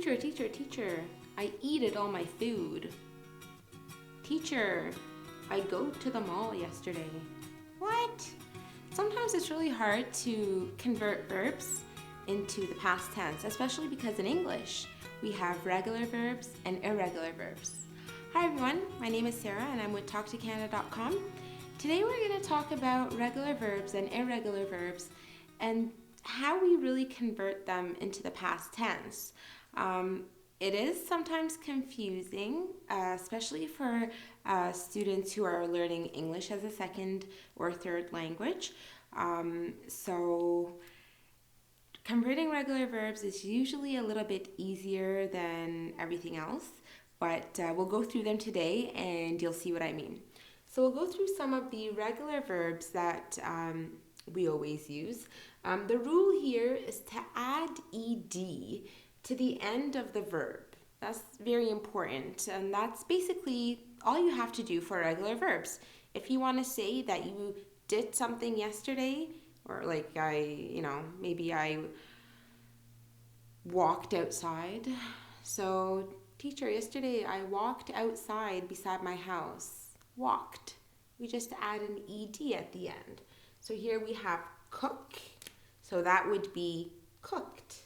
Teacher, teacher, teacher, I eated all my food. Teacher, I go to the mall yesterday. What? Sometimes it's really hard to convert verbs into the past tense, especially because in English we have regular verbs and irregular verbs. Hi everyone, my name is Sarah and I'm with talktoCanada.com. Today we're going to talk about regular verbs and irregular verbs and how we really convert them into the past tense. It is sometimes confusing, especially for students who are learning English as a second or third language. So converting regular verbs is usually a little bit easier than everything else, but we'll go through them today and you'll see what I mean. So we'll go through some of the regular verbs that we always use. The rule here is to add ed to the end of the verb. That's very important, and that's basically all you have to do for regular verbs. If you want to say that you did something yesterday, or like maybe I walked outside. So, teacher, yesterday I walked outside beside my house. Walked. We just add an ed at the end. So here we have cook. So that would be cooked.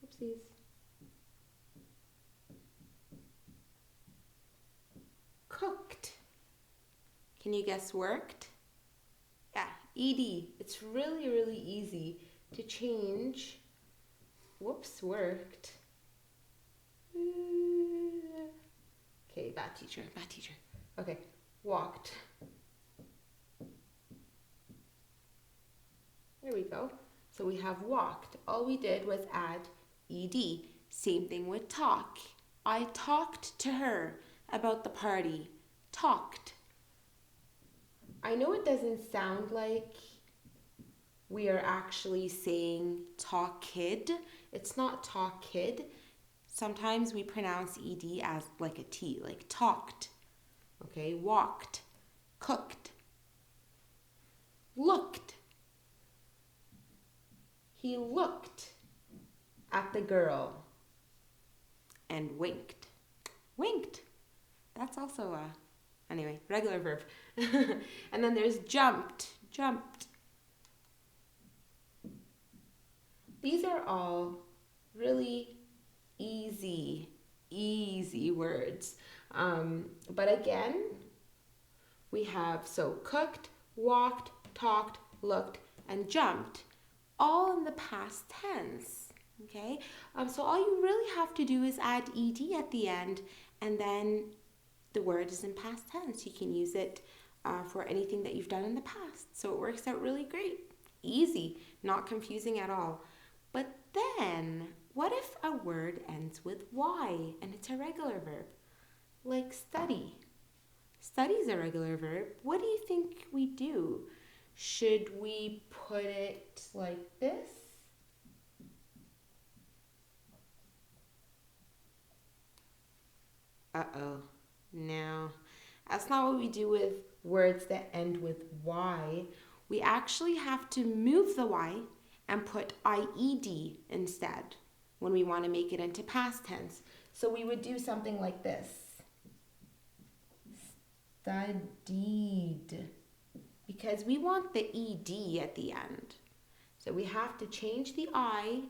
Oopsies. Cooked. Can you guess worked? Yeah, ed. It's really, really easy to change. Whoops, worked. Okay, bad teacher. Okay, walked. There we go. So we have walked. All we did was add ed. Same thing with talk. I talked to her about the party. Talked. I know it doesn't sound like we are actually saying talk kid. It's not talk kid. Sometimes we pronounce ed as like a T, like talked. Okay, walked, cooked, looked. He looked at the girl and winked. Winked. That's also anyway, regular verb. And then there's jumped. Jumped. These are all really easy words. But again, we have cooked, walked, talked, looked, and jumped, all in the past tense. Okay, so all you really have to do is add ed at the end, and then the word is in past tense. You can use it for anything that you've done in the past. So it works out really great. Easy, not confusing at all. But then, what if a word ends with y and it's a regular verb? Like study. Study is a regular verb. What do you think we do? Should we put it like this? Uh-oh. No. That's not what we do with words that end with y. We actually have to move the y and put ied instead when we want to make it into past tense. So we would do something like this. Studied. Because we want the ed at the end. So we have to change the y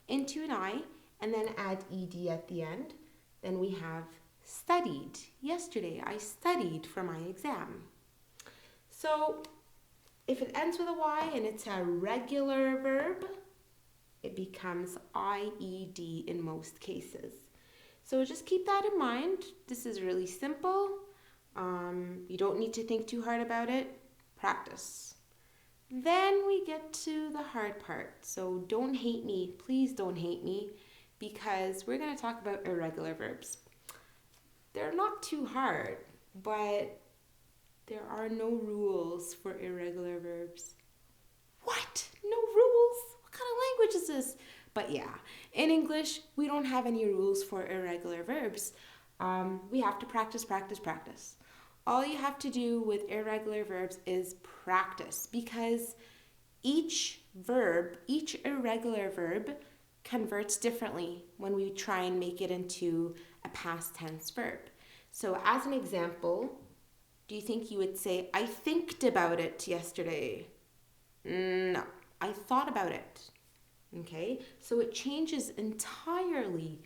into an I and then add ed at the end. Then we have studied. Yesterday I studied for my exam. So if it ends with a y and it's a regular verb, it becomes ied in most cases. So just keep that in mind. This is really simple. You don't need to think too hard about it. Practice. Then we get to the hard part. So don't hate me. Please don't hate me, because we're going to talk about irregular verbs. They're not too hard, but there are no rules for irregular verbs. What? No rules? What kind of language is this? But yeah, in English, we don't have any rules for irregular verbs. We have to practice. All you have to do with irregular verbs is practice, because each verb, each irregular verb converts differently when we try and make it into a past tense verb. So as an example, do you think you would say, I thinked about it yesterday? No, I thought about it. Okay, so it changes entirely,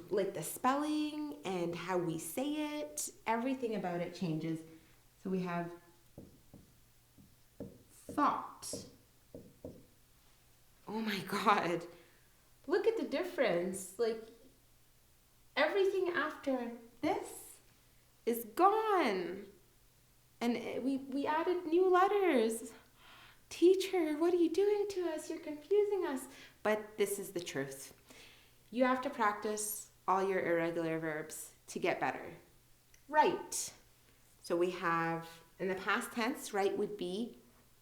like the spelling and how we say it, everything about it changes. So we have thought. Oh my God, look at the difference. Like everything after this is gone. And we added new letters. Teacher, what are you doing to us? You're confusing us. But this is the truth. You have to practice all your irregular verbs to get better. Write. So we have, in the past tense, write would be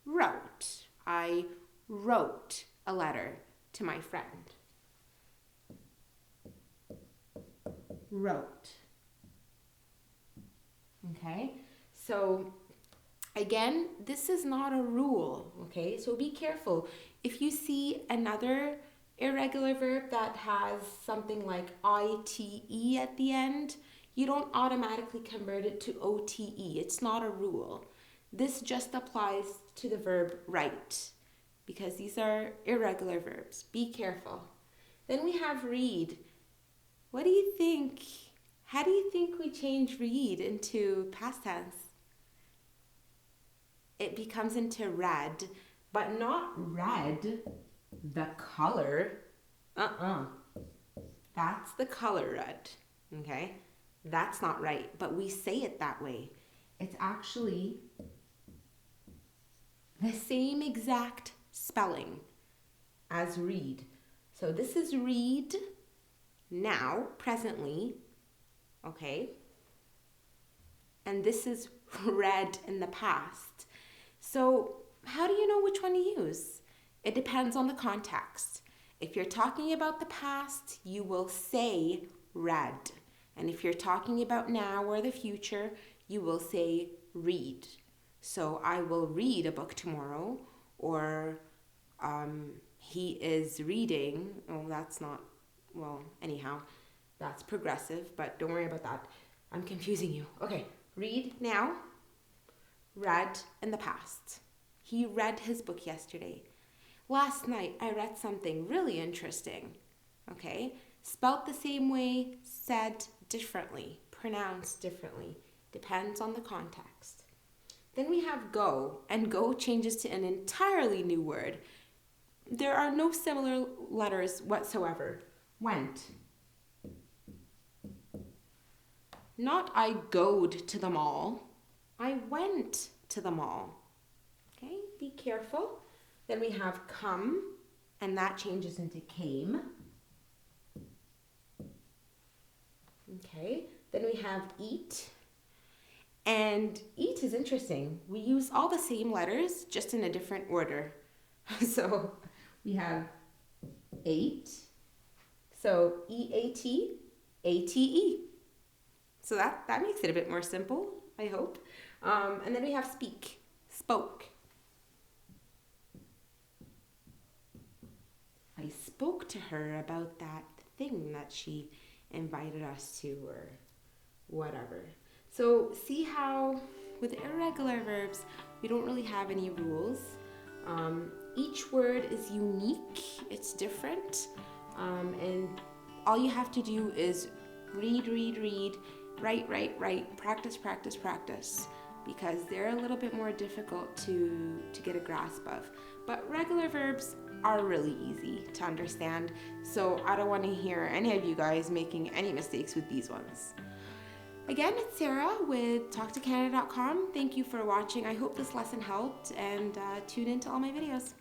wrote. I wrote a letter to my friend. Wrote. Okay? So again, this is not a rule, okay? So be careful. If you see another irregular verb that has something like ite at the end, you don't automatically convert it to ote. It's not a rule. This just applies to the verb write because these are irregular verbs. Be careful. Then we have read. What do you think? How do you think we change read into past tense? It becomes into red, but not red, the color. That's the color red, okay? That's not right, but we say it that way. It's actually the same exact spelling as read. So this is read now, presently, okay? And this is read in the past. So how do you know which one to use? It depends on the context. If you're talking about the past, you will say read. And if you're talking about now or the future, you will say read. So I will read a book tomorrow, or he is reading. Oh, that's not, well, anyhow, that's progressive, but don't worry about that. I'm confusing you. Okay, read now. Read in the past. He read his book yesterday. Last night I read something really interesting. Okay? Spelt the same way, said differently, pronounced differently. Depends on the context. Then we have go, and go changes to an entirely new word. There are no similar letters whatsoever. Went. Not I goed to the mall. I went to the mall. Okay, be careful. Then we have come, and that changes into came. Okay, then we have eat. And eat is interesting. We use all the same letters, just in a different order. So we have ate. So E-A-T, A-T-E. So that makes it a bit more simple, I hope. And then we have speak, spoke. I spoke to her about that thing that she invited us to, or whatever. So see how with irregular verbs, we don't really have any rules. Each word is unique, it's different. And all you have to do is read, write, practice, because they're a little bit more difficult to get a grasp of. But regular verbs are really easy to understand, so I don't want to hear any of you guys making any mistakes with these ones. Again, it's Sarah with talktoCanada.com. Thank you for watching. I hope this lesson helped, and tune into all my videos.